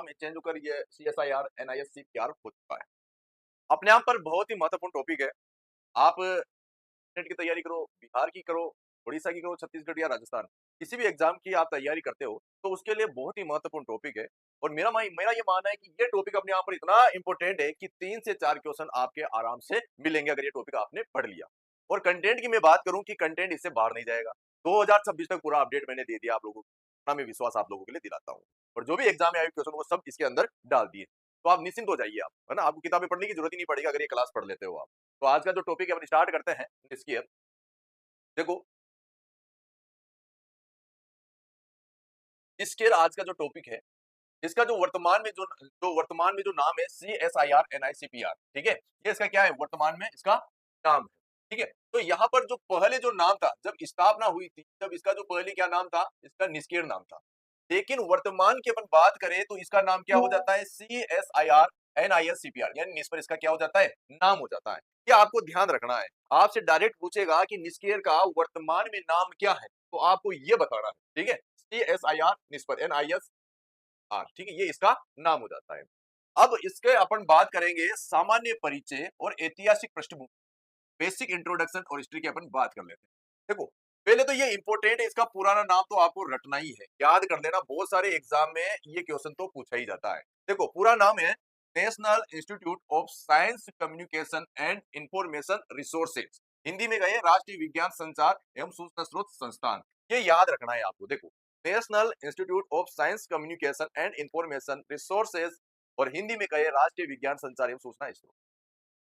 नाम चेंज होकर ये CSIR NIS CPR हो चुका है। अपने आप पर बहुत ही महत्वपूर्ण टॉपिक है। आप नेट की तैयारी करो, बिहार की करो, उड़ीसा की करो, छत्तीसगढ़ या राजस्थान, किसी भी एग्जाम की आप तैयारी करते हो, तो उसके लिए बहुत ही महत्वपूर्ण टॉपिक है। और मेरा ये मानना है कि ये टॉपिक अपने आप पर इतना इंपॉर्टेंट है कि 3 से 4 क्वेश्चन आपके आराम से मिलेंगे अगर ये टॉपिक आपने पढ़ लिया। और कंटेंट की मैं बात करूं कि कंटेंट इससे बाहर नहीं जाएगा। 2026 तक पूरा अपडेट मैंने दे दिया आप लोगों को, इतना मैं विश्वास आप लोगों के लिए दिलाता हूँ। और जो भी एग्जाम में आए क्वेश्चन वो सब इसके अंदर डाल दिए। तो आप निश्चिंत हो जाइए आप, है ना? आपको किताबें पढ़ने की जरूरत ही नहीं पड़ेगी अगर ये क्लास पढ़ लेते हो आप। तो आज का जो टॉपिक है अपन स्टार्ट करते हैं इसकी। देखो, इसके आज का जो टॉपिक है, इसका जो वर्तमान में जो नाम है CSIR NICPR, ठीक है? ये इसका क्या है? वर्तमान में इसका नाम है, ठीक है? तो यहाँ पर जो पहले जो नाम था, जब स्थापना हुई थी, तब इसका जो पहले क्या नाम था? इसका निष्क्रिय नाम था। लेकिन वर्तमान की अपन बात करें तो इसका नाम क्या हो जाता है? CSIR NISCPR, यानी निस पर इसका क्या हो जाता है? नाम हो जाता है। ये आपको ध्यान रखना है। आपसे डायरेक्ट पूछेगा कि निष्क्रिय का वर्तमान में नाम क्या है? तो आपको ये बताना है, ठीक है? CSIR निस पर NISR, ठीक है? ये इसका नाम हो जाता है। अब इसके अपन बात करेंगे सामान्य परिचय और ऐतिहासिक पृष्ठभूमि, बेसिक इंट्रोडक्शन और हिस्ट्री की अपन बात कर लेते हैं। देखो, पहले तो ये इंपॉर्टेंट है, इसका पुराना नाम तो आपको रटना ही है, याद कर लेना, बहुत सारे एग्जाम में ये क्वेश्चन तो पूछा ही जाता है। देखो, पूरा नाम है national institute of science communication and information resources, Hindi में गए राष्ट्रीय विज्ञान संचार एवं सूचना स्रोत संस्थान। ये याद रखना है आपको। देखो, national institute of science communication and information resources, और हिंदी में कहे राष्ट्रीय विज्ञान संचार एवं सूचना स्रोत।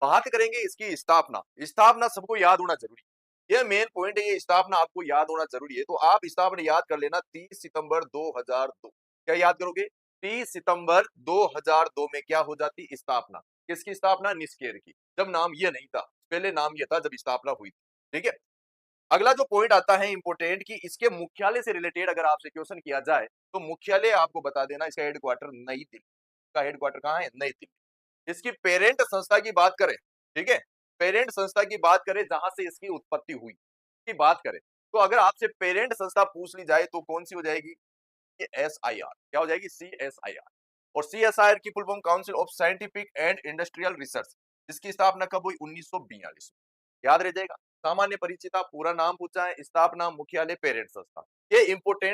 बात करेंगे इसकी स्थापना। स्थापना सबको याद होना जरूरी है, ये मेन पॉइंट है, ये स्थापना आपको याद होना जरूरी है। तो आप स्थापना याद कर लेना, 30 सितंबर 2002। क्या याद करोगे? 30 सितंबर 2002 में क्या हो जाती? स्थापना। किसकी स्थापना? निस्केर की। जब नाम ये नहीं था, पहले नाम ये था जब स्थापना हुई थी, ठीक है? अगला जो पॉइंट आता है इंपोर्टेंट, कि इसके मुख्यालय से रिलेटेड अगर आपसे क्वेश्चन किया जाए तो मुख्यालय आपको बता देना, इसका हेडक्वार्टर नई दिल्ली। इसका हेडक्वार्टर कहाँ है? नई दिल्ली। इसकी पेरेंट संस्था की बात करें, ठीक है? पेरेंट संस्था की बात करें जहां से इसकी उत्पत्ति हुई की बात करें, तो अगर आपसे पेरेंट संस्था पूछ ली जाए तो कौन सी हो जाएगी? ये SIR। क्या हो जाएगी? CSIR। और CSIR की full form council of scientific and industrial research, जिसकी स्थापना कब हुई? 1942। याद रह जाएगा। सामान्य परिचिता, पूरा नाम पूछा है, स्थापना, मुख्यालय, पेरेंट संस्था। ये इंपोर्टेंट